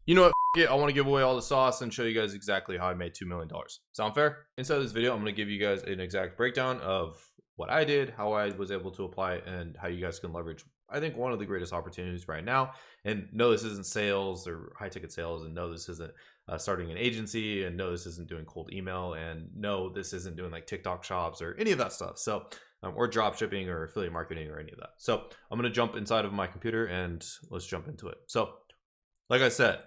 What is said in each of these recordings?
You know what? I want to give away all the sauce and show you guys exactly how I made $2 million. Sound fair? Inside this video, I'm going to give you guys an exact breakdown of what I did, how I was able to apply, and how you guys can leverage, I think, one of the greatest opportunities right now. And no, this isn't sales or high ticket sales. And no, this isn't starting an agency. And no, this isn't doing cold email. And no, this isn't doing like TikTok shops or any of that stuff. So, or drop shipping or affiliate marketing or any of that. So I'm going to jump inside of my computer and let's jump into it. So like I said,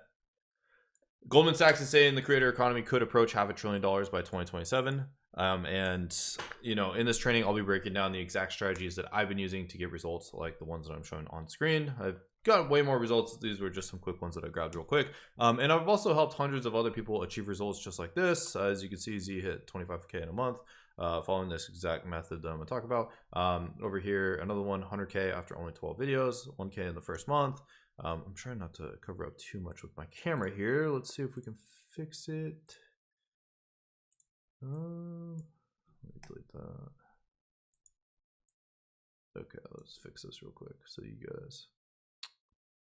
Goldman Sachs is saying the creator economy could approach $500 billion by 2027. And you know, in this training, I'll be breaking down the exact strategies that I've been using to get results like the ones that I'm showing on screen. I've got way more results. These were just some quick ones that I grabbed real quick. And I've also helped hundreds of other people achieve results just like this. As you can see, Z hit 25K in a month, following this exact method that I'm gonna talk about. Over here, another one, 100K after only 12 videos, 1K in the first month. I'm trying not to cover up too much with my camera here. Let's see if we can fix it. Let me delete that. Okay, let's fix this real quick so you guys.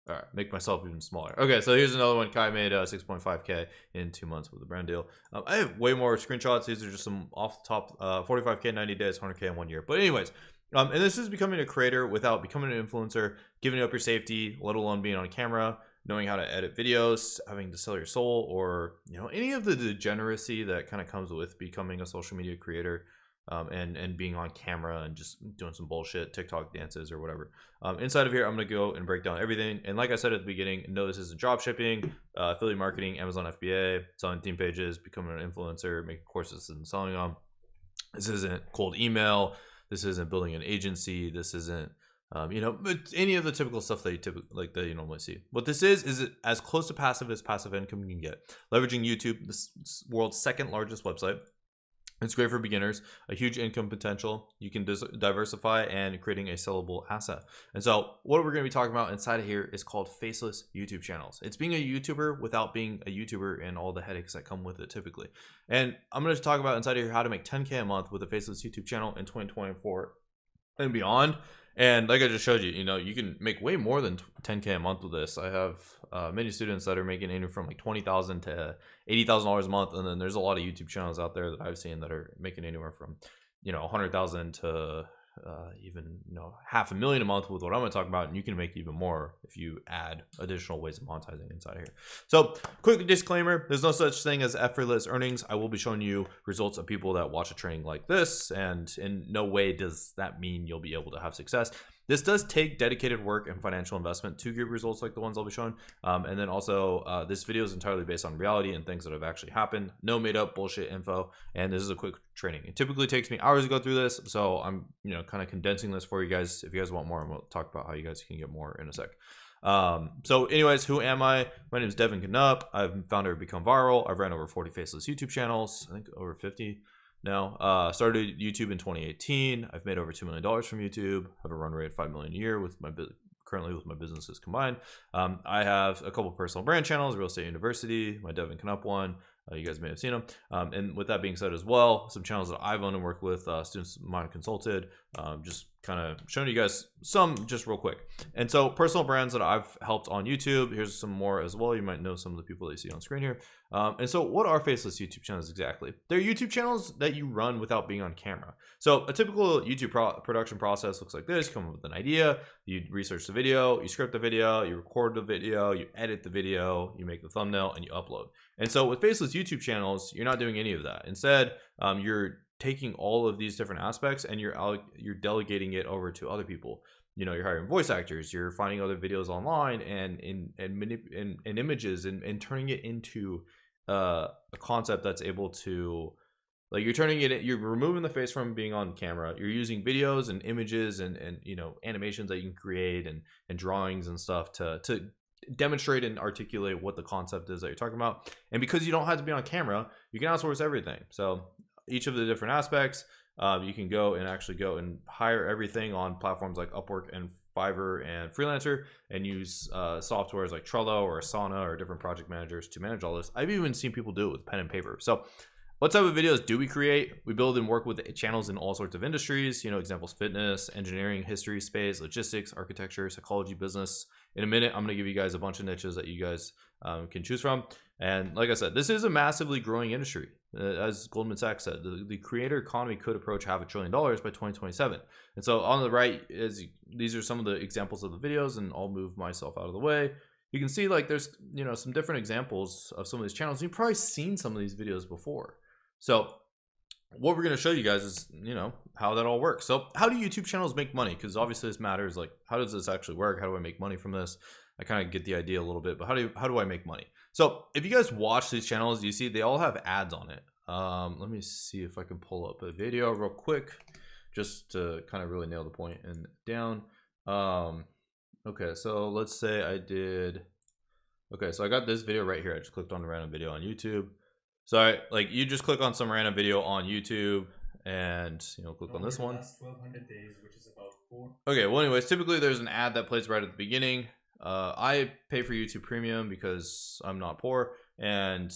All right, make myself even smaller. Okay, so here's another one. Kai made 6.5K in 2 months with a brand deal. I have way more screenshots. These are just some off the top. 45K, 90 days, 100K in 1 year. But anyways. And this is becoming a creator without becoming an influencer, giving up your safety, let alone being on camera, knowing how to edit videos, having to sell your soul, or you know, any of the degeneracy that kind of comes with becoming a social media creator, and being on camera and just doing some bullshit TikTok dances or whatever. Inside of here, I'm gonna go and break down everything. And like I said at the beginning, no, this isn't drop shipping, affiliate marketing, Amazon FBA, selling theme pages, becoming an influencer, making courses and selling them. This isn't cold email. This isn't building an agency. This isn't, you know, any of the typical stuff that you normally see. What this is it as close to passive as passive income you can get. Leveraging YouTube, this world's second largest website. It's great for beginners, a huge income potential. You can diversify and creating a sellable asset. And so what we're going to be talking about inside of here is called Faceless YouTube channels. It's being a YouTuber without being a YouTuber and all the headaches that come with it typically. And I'm going to talk about inside of here how to make 10K a month with a Faceless YouTube channel in 2024 and beyond. And like I just showed you, you know, you can make way more than 10K a month with this. I have many students that are making anywhere from like $20,000 to $80,000 a month, and then there's a lot of YouTube channels out there that I've seen that are making anywhere from, you know, 100,000 to even, you know, $500,000 a month with what I'm going to talk about, and you can make even more if you add additional ways of monetizing inside here. So quick disclaimer, there's no such thing as effortless earnings. I will be showing you results of people that watch a training like this, and in no way does that mean you'll be able to have success. This does take dedicated work and financial investment to get results like the ones I'll be showing. And then also this video is entirely based on reality and things that have actually happened. No made up bullshit info. And this is a quick training. It typically takes me hours to go through this. So I'm, you know, kind of condensing this for you guys. If you guys want more, I'm going to talk about how you guys can get more in a sec. So anyways, who am I? My name is Devin Canup. I'm founder of Become Viral. I've ran over 40 Faceless YouTube channels. I think over 50 now. Started YouTube in 2018. I've made over $2 million from YouTube. Have a run rate of $5 million a year with my currently with my businesses combined. I have a couple personal brand channels, Real Estate University, my Devin Canup one. You guys may have seen them. And with that being said as well, some channels that I've owned and worked with, students of mine consulted, just kind of showing you guys some just real quick. And so personal brands that I've helped on YouTube, here's some more as well. You might know some of the people that you see on screen here. And so what are Faceless YouTube channels exactly? They're YouTube channels that you run without being on camera. So a typical YouTube production process looks like this. You come up with an idea, you research the video, you script the video, you record the video, you edit the video, you make the thumbnail, and you upload. And so with Faceless YouTube channels, you're not doing any of that. Instead, you're taking all of these different aspects and you're delegating it over to other people. You know, you're hiring voice actors, you're finding other videos online and images and turning it into a concept that's able to, like, you're removing the face from being on camera. You're using videos and images and you know, animations that you can create and drawings and stuff to demonstrate and articulate what the concept is that you're talking about. And because you don't have to be on camera, you can outsource everything. So each of the different aspects, you can go and hire everything on platforms like Upwork and Fiverr and Freelancer, and use softwares like Trello or Asana or different project managers to manage all this. I've even seen people do it with pen and paper. So What type of videos do we create? We build and work with channels in all sorts of industries, examples: fitness, engineering, history, space, logistics, architecture, psychology, business. In a minute, I'm going to give you guys a bunch of niches that you guys can choose from. And like I said, this is a massively growing industry. As Goldman Sachs said, the creator economy could approach $500 billion by 2027. And so on the right, these are some of the examples of the videos, and I'll move myself out of the way. You can see like there's some different examples of some of these channels. You've probably seen some of these videos before. So what we're going to show you guys is how that all works. So how do YouTube channels make money? Because obviously this matters. Like, how does this actually work? How do I make money from this? I kind of get the idea a little bit, but how do I make money? So if you guys watch these channels, you see they all have ads on it. Let me see if I can pull up a video real quick just to kind of really nail the point and down. Okay, so let's say I did. Okay, so I got this video right here. I just clicked on a random video on YouTube. So you just click on some random video on YouTube and click on this one. 1200 days, which is about 4. Okay, well anyways, typically there's an ad that plays right at the beginning. I pay for YouTube Premium because I'm not poor, and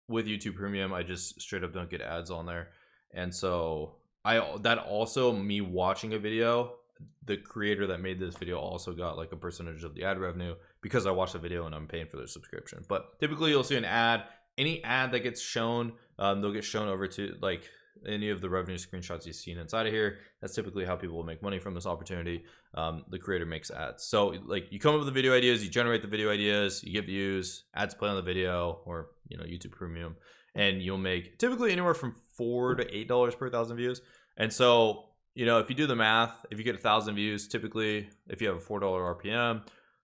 with YouTube Premium I just straight up don't get ads on there. And so that also, me watching a video, the creator that made this video also got like a percentage of the ad revenue because I watched the video and I'm paying for their subscription. But typically you'll see an ad. Any ad that gets shown, they'll get shown over to like any of the revenue screenshots you've seen inside of here. That's typically how people will make money from this opportunity. The creator makes ads. So like you come up with the video ideas, you generate the video ideas, you get views, ads play on the video, or YouTube Premium, and you'll make typically anywhere from $4 to $8 per 1,000 views. And so if you do the math, if you get 1,000 views, typically if you have a $4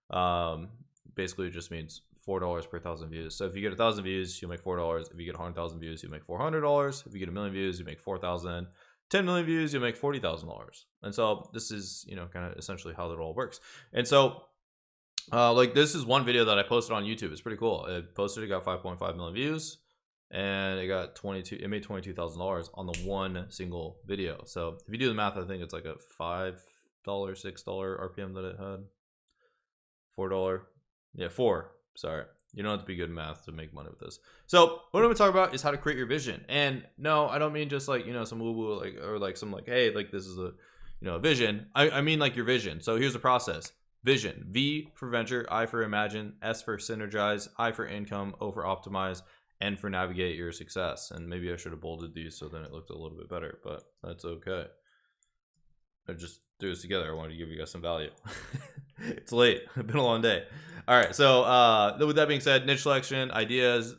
RPM, basically it just means $4 per 1,000 views. So if you get 1,000 views, you'll make $4. If you get 100,000 views, you make $400. If you get 1 million views, you make $4,000. 10 million views, you'll make $40,000. And so this is kind of essentially how that all works. And so like this is one video that I posted on YouTube. It's pretty cool. It got 5.5 million views, and it made $22,000 on the one single video. So if you do the math, I think it's like a $5, $6 RPM that it had. $4. Yeah, 4. Sorry, you don't have to be good at math to make money with this. So what I'm gonna talk about is how to create your vision. And no, I don't mean just like some woo woo or like some hey, like this is a a vision. I mean like your vision. So here's the process. Vision: V for venture, I for imagine, S for synergize, I for income, O for optimize, N for navigate your success. And maybe I should have bolded these so then it looked a little bit better, but that's okay. I just threw this together. I wanted to give you guys some value. It's late. It's been a long day. All right. So with that being said, niche selection, ideas,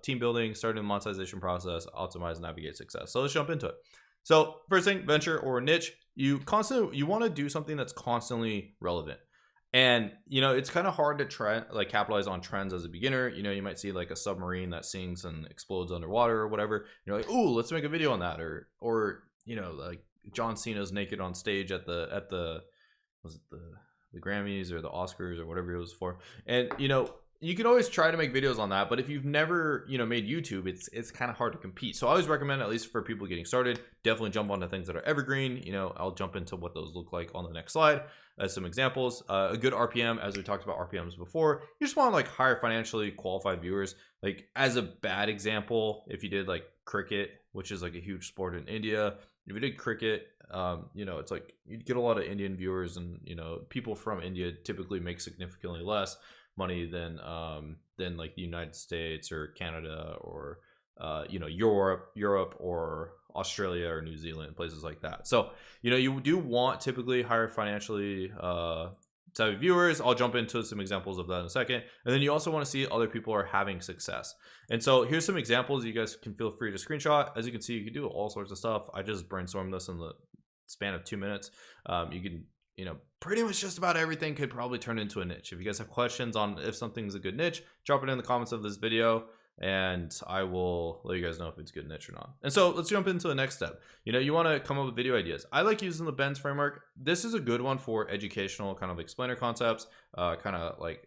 team building, starting the monetization process, optimize, navigate success. So let's jump into it. So first thing, venture or niche, you want to do something that's constantly relevant. And it's kind of hard to capitalize on trends as a beginner. You might see like a submarine that sinks and explodes underwater or whatever. You're like, ooh, let's make a video on that. Or like John Cena's naked on stage at the was it the Grammys or the Oscars or whatever it was for. And you can always try to make videos on that, but if you've never made YouTube, it's kind of hard to compete. So I always recommend, at least for people getting started, definitely jump onto things that are evergreen. I'll jump into what those look like on the next slide as some examples. A good RPM, as we talked about RPMs before, you just want to like hire financially qualified viewers. Like as a bad example, if you did like cricket, which is like a huge sport in India, if you did cricket, it's like you'd get a lot of Indian viewers, and people from India typically make significantly less money than like the United States or Canada or Europe or Australia or New Zealand, places like that. So you do want typically hire financially savvy viewers. I'll jump into some examples of that in a second. And then you also want to see other people are having success. And so here's some examples you guys can feel free to screenshot. As you can see, you can do all sorts of stuff. I just brainstormed this in the span of 2 minutes. You can pretty much just about everything could probably turn into a niche. If you guys have questions on if something's a good niche, drop it in the comments of this video, and I will let you guys know if it's a good niche or not. And so let's jump into the next step. You want to come up with video ideas. I like using the Benz framework. This is a good one for educational kind of explainer concepts, kind of like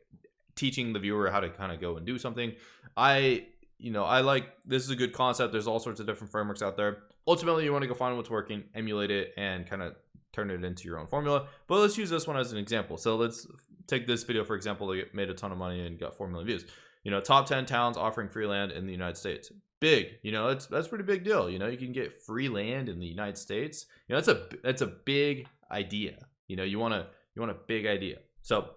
teaching the viewer how to kind of go and do something. I like, this is a good concept. There's all sorts of different frameworks out there. Ultimately, you want to go find what's working, emulate it, and kind of turn it into your own formula. But let's use this one as an example. So let's take this video, for example, that made a ton of money and got 4 million views. Top 10 towns offering free land in the United States. big. You know, that's a pretty big deal. You know, you can get free land in the United States. You know, that's a big idea. You know, you want a big idea. So,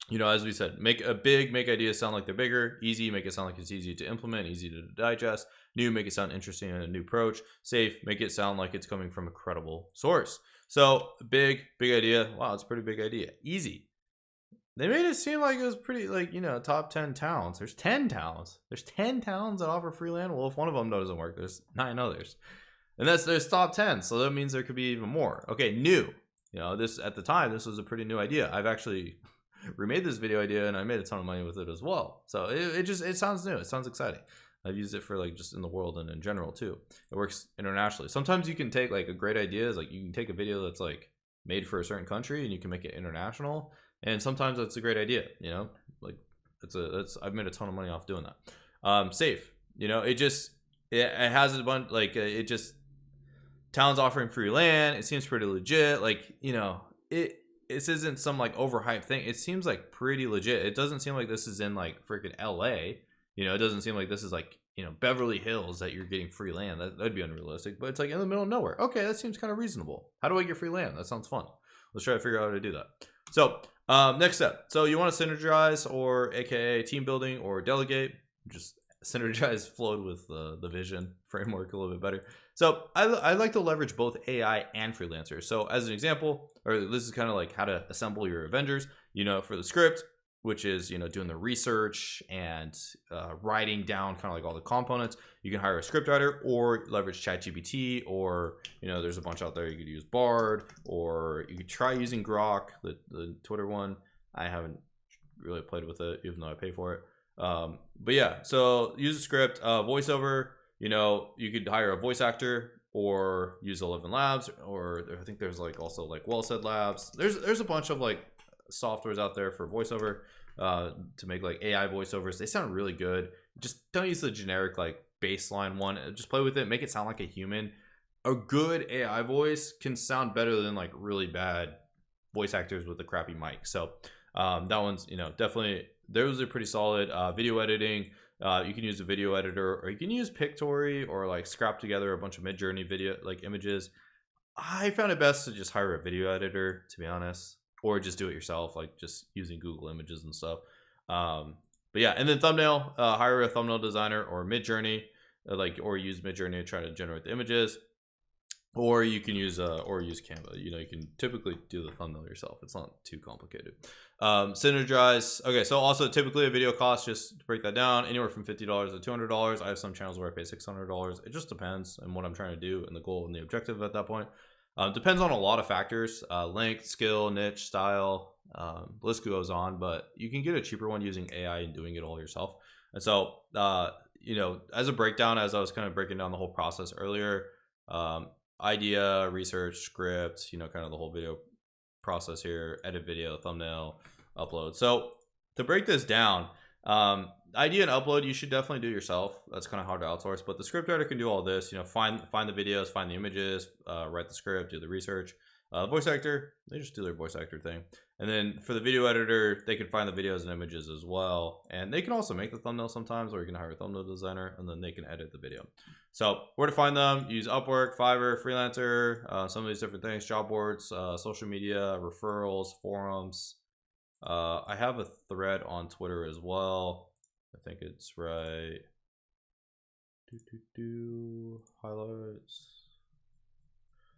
you know, as we said, make ideas sound like they're bigger. Easy, make it sound like it's easy to implement, easy to digest. New, make it sound interesting and a new approach. Safe, make it sound like it's coming from a credible source. So big idea. Wow, it's a pretty big idea. Easy. They made it seem like it was pretty, like, you know, top 10 towns. There's 10 towns. There's 10 towns that offer free land. Well, if one of them doesn't work, there's 9 others. And there's top 10. So that means there could be even more. Okay, new. You know, this at the time, this was a pretty new idea. I've actually remade this video idea and I made a ton of money with it as well. So it sounds new. It sounds exciting. I've used it for like just in the world and in general too. It works internationally. Sometimes you can take like a great idea, is like you can take a video that's like made for a certain country and you can make it international. And sometimes that's a great idea, you know, like I've made a ton of money off doing that. Safe, you know, it has a bunch, like it just, towns offering free land. It seems pretty legit. Like, you know, this isn't some like overhyped thing. It seems like pretty legit. It doesn't seem like this is in like freaking LA. You know, it doesn't seem like this is like, you know, Beverly Hills that you're getting free land. That'd be unrealistic, but it's like in the middle of nowhere. Okay, that seems kind of reasonable. How do I get free land? That sounds fun. Let's try to figure out how to do that. So next step. So you want to synergize, or AKA team building, or delegate. Just Synergize flowed with the vision framework a little bit better. So I like to leverage both AI and freelancers. So as an example, or this is kind of like how to assemble your Avengers, you know, for the script, which is, you know, doing the research and writing down kind of like all the components. You can hire a script writer or leverage ChatGPT, or, you know, there's a bunch out there. You could use Bard, or you could try using Grok, the Twitter one. I haven't really played with it, even though I pay for it. But yeah, so use a script, voiceover. You know, you could hire a voice actor or use 11 Labs, or I think there's like also like Well Said Labs. There's a bunch of like softwares out there for voiceover to make like AI voiceovers. They sound really good. Just don't use the generic like baseline one. Just play with it, make it sound like a human. A good AI voice can sound better than like really bad voice actors with a crappy mic. So that one's, you know, definitely, those are pretty solid. Video editing, you can use a video editor, or you can use Pictory, or like scrap together a bunch of Midjourney video like images. I found it best to just hire a video editor, to be honest, or just do it yourself, like just using Google Images and stuff. But yeah, and then thumbnail, hire a thumbnail designer or Midjourney, or use Midjourney to try to generate the images. Or you can use Canva. You know, you can typically do the thumbnail yourself. It's not too complicated. Synergize. Okay, so also typically a video cost, just to break that down, anywhere from $50 to $200. I have some channels where I pay $600. It just depends on what I'm trying to do and the goal and the objective at that point. Depends on a lot of factors: length, skill, niche, style. List goes on, but you can get a cheaper one using AI and doing it all yourself. And so, you know, as a breakdown, as I was kind of breaking down the whole process earlier, idea, research, script, you know, kind of the whole video process here, edit video, thumbnail, upload. So to break this down, idea and upload, you should definitely do yourself. That's kind of hard to outsource, but the script writer can do all this, you know, find the videos, find the images, write the script, do the research. Voice actor, they just do their voice actor thing. And then for the video editor, they can find the videos and images as well. And they can also make the thumbnail sometimes, or you can hire a thumbnail designer and then they can edit the video. So where to find them? Use Upwork, Fiverr, Freelancer, some of these different things, job boards, social media, referrals, forums. I have a thread on Twitter as well. I think it's right. Highlights.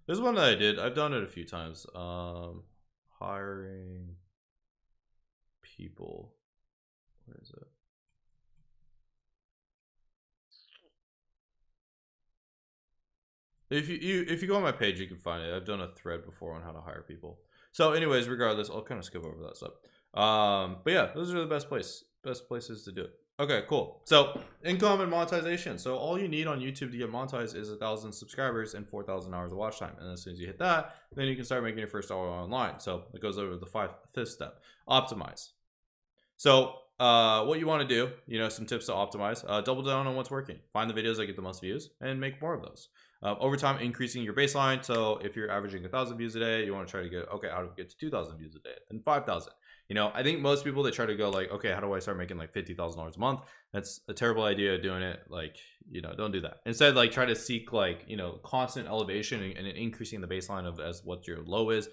There's one that I did. I've done it a few times. Hiring people. Where is it? If you go on my page, you can find it. I've done a thread before on how to hire people. So anyways, regardless, I'll kind of skip over that stuff. But yeah, those are the best places to do it. Okay, cool. So income and monetization. So all you need on YouTube to get monetized is 1,000 subscribers and 4,000 hours of watch time. And as soon as you hit that, then you can start making your first dollar online. So it goes over the fifth step, optimize. So what you want to do, you know, some tips to optimize, double down on what's working. Find the videos that get the most views and make more of those. Over time, increasing your baseline. So if you're averaging 1,000 views a day, you want to try to get, okay, how to get to 2,000 views a day, then 5,000. You know, I think most people, they try to go like, okay, how do I start making like $50,000 a month? That's a terrible idea of doing it. Like, you know, don't do that. Instead, like try to seek like, you know, constant elevation and increasing the baseline of as what your low is.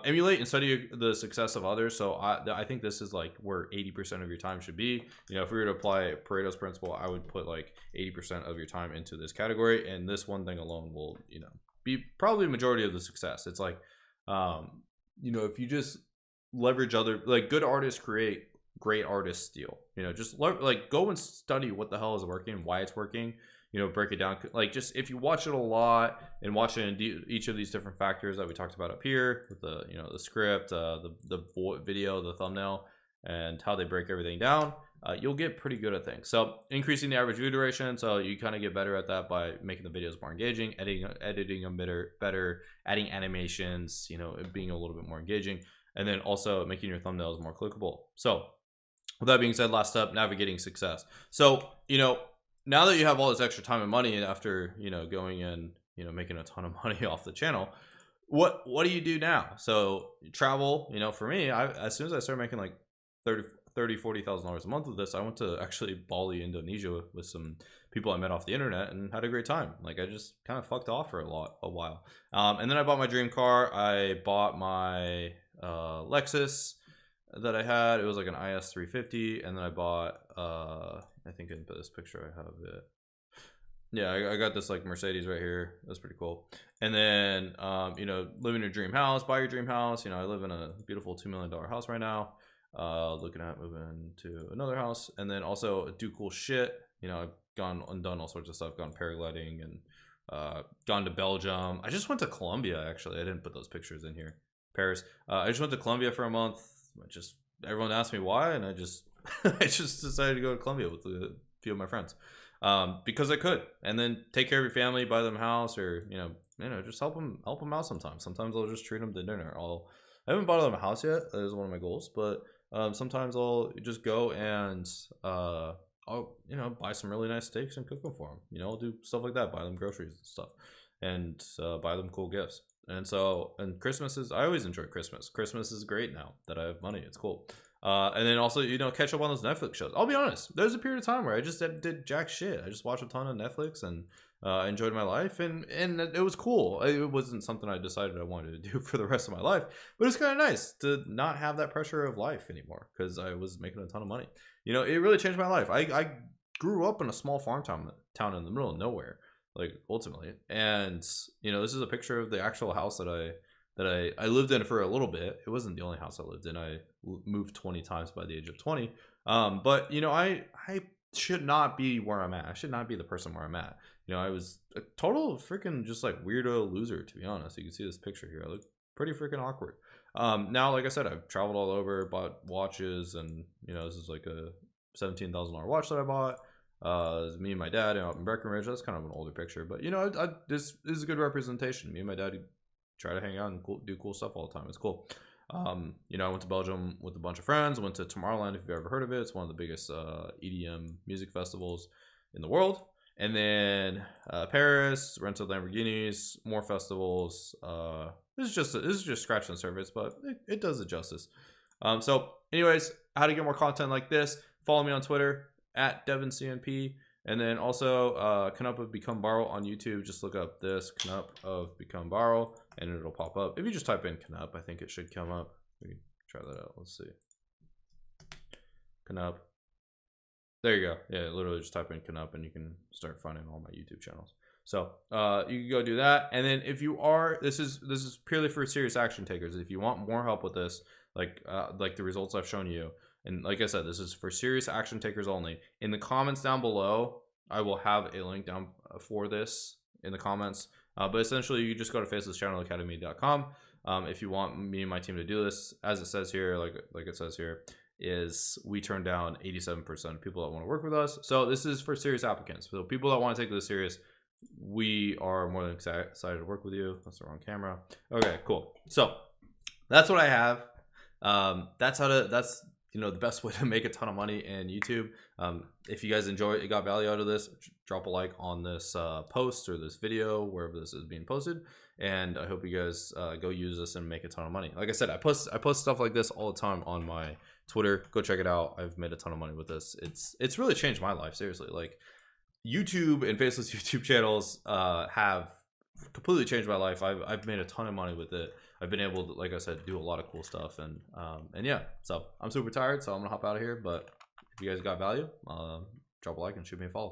Emulate and study the success of others. So I think this is like where 80% of your time should be. You know, if we were to apply Pareto's principle, I would put like 80% of your time into this category, and this one thing alone will, you know, be probably the majority of the success. It's like, you know, if you just leverage other, like good artists create, great artists steal. You know, just like go and study what the hell is working, why it's working. You know, break it down. Like just if you watch it a lot and watch it in each of these different factors that we talked about up here with the, you know, the script, the video, the thumbnail, and how they break everything down, you'll get pretty good at things. So increasing the average view duration, so you kind of get better at that by making the videos more engaging, editing them better, adding animations, you know, being a little bit more engaging, and then also making your thumbnails more clickable. So with that being said, last step, navigating success. So, you know, now that you have all this extra time and money after, you know, going and, you know, making a ton of money off the channel, what do you do now? So travel, you know, for me, as soon as I started making like $40,000 a month with this, I went to actually Bali, Indonesia with some people I met off the internet and had a great time. Like I just kind of fucked off for a while. And then I bought my dream car. I bought my Lexus that I had. It was like an IS 350, and then I bought I think in this picture I have it. Yeah, I got this like Mercedes right here. That's pretty cool. And then you know, live in your dream house, buy your dream house. You know, I live in a beautiful $2 million house right now. Looking at moving to another house, and then also do cool shit. You know, I've gone and done all sorts of stuff, gone paragliding, and gone to Belgium. I just went to Colombia, actually. I didn't put those pictures in here. Paris. I just went to Colombia for a month. Everyone asked me why, and I just I just decided to go to Colombia with a few of my friends, because I could. And then take care of your family, buy them a house, or you know, just help them out sometimes. Sometimes I'll just treat them to dinner. I haven't bought them a house yet. That is one of my goals, but sometimes I'll just go and I'll, you know, buy some really nice steaks and cook them for them. You know, I'll do stuff like that, buy them groceries and stuff, and buy them cool gifts. And so, and I always enjoy Christmas. Christmas is great now that I have money. It's cool. And then also, you know, catch up on those Netflix shows. I'll be honest, there's a period of time where I just did jack shit. I just watched a ton of Netflix and enjoyed my life, and it was cool. It wasn't something I decided I wanted to do for the rest of my life, but it's kind of nice to not have that pressure of life anymore, because I was making a ton of money. You know, it really changed my life. I grew up in a small farm town in the middle of nowhere, like ultimately. And you know, this is a picture of the actual house that I lived in for a little bit. It wasn't the only house I lived in. I moved 20 times by the age of 20. But you know, I should not be where I'm at. I should not be the person where I'm at. You know, I was a total freaking just like weirdo loser, to be honest. You can see this picture here. I look pretty freaking awkward. Now, like I said, I've traveled all over, bought watches, and you know, this is like a $17,000 watch that I bought. Me and my dad out in Breckenridge. That's kind of an older picture, but you know, this is a good representation. Me and my dad try to hang out and do cool stuff all the time. It's cool. You know, I went to Belgium with a bunch of friends. Went to Tomorrowland, if you've ever heard of it. It's one of the biggest EDM music festivals in the world. And then Paris, rented Lamborghinis, more festivals. This is just scratching the surface, but it does it justice. So anyways, how to get more content like this? Follow me on Twitter at DevinCNP. And then also Canup of Become Borrow on YouTube. Just look up this Canup of Become Borrow and it'll pop up. If you just type in Canup, I think it should come up. We can try that out. Let's see. Canup. There you go. Yeah, literally just type in Canup and you can start finding all my YouTube channels. So you can go do that. And then if you are, this is purely for serious action takers. If you want more help with this, like the results I've shown you, and like I said, this is for serious action takers only. In the comments down below, I will have a link down for this in the comments. But essentially, you just go to facelesschannelacademy.com. If you want me and my team to do this, as it says here, like it says here, is we turn down 87% of people that want to work with us. So this is for serious applicants. So people that want to take this serious, we are more than excited to work with you. That's the wrong camera. Okay, cool. So that's what I have. That's you know, the best way to make a ton of money in YouTube. If you guys enjoy it, you got value out of this, drop a like on this post or this video, wherever this is being posted. And I hope you guys go use this and make a ton of money. Like I said, I post stuff like this all the time on my Twitter. Go check it out. I've made a ton of money with this. It's really changed my life, seriously. Like, YouTube and Faceless YouTube channels have completely changed my life. I've made a ton of money with it. I've been able to, like I said, do a lot of cool stuff, and yeah. So I'm super tired, so I'm gonna hop out of here. But if you guys got value, drop a like and shoot me a follow.